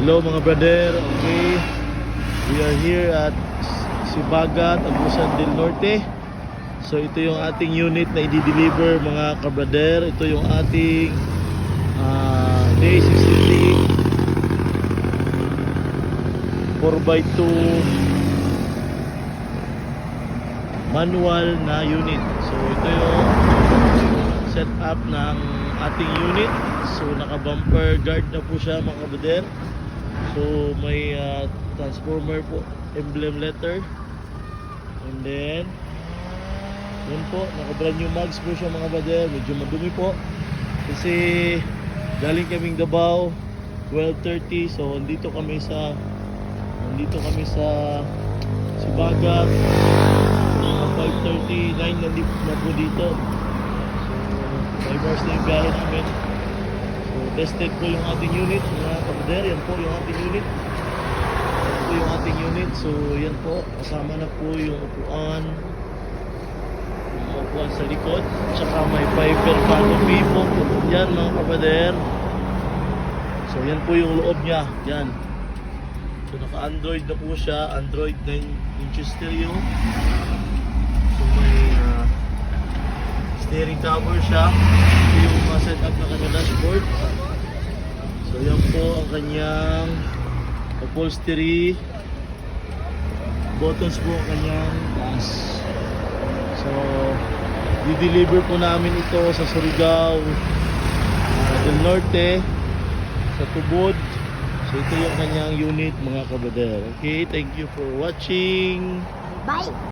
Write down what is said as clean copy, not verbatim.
Hello mga brother, okay. We are here at Sibagat, Agusan del Norte. So ito yung ating unit na i-deliver mga kabrader. Ito yung ating day 63 4x2 manual na unit. So ito yung setup ng ating unit. So naka bumper guard na po siya mga kabrader. So may transformer po, emblem letter, and then yun po, naka brand new mags po siya mga brother. Medyo madumi po kasi galing kaming Davao 12:30. So nandito kami sa Sibagat. So 5:39 nandito na po dito. So 5 hours na yung biyahe namin. So tested po yung ating unit mga kabrader. Yan po yung ating unit. Yan po yung ating unit. So yan po, kasama na po yung upuan sa likod, tsaka may fiber canopy po yan mga kabrader. So yan po yung loob niya, yan. So naka Android na po siya, Android 9-inch stereo. So may steering cover siya. Ito yung setup na kanya dashboard. So yan po ang kanyang upholstery, buttons po ang kanyang taas. So i-deliver po namin ito sa Surigao del Norte, sa Tubod. So ito yung kanyang unit mga kabrader. Okay, thank you for watching. Bye!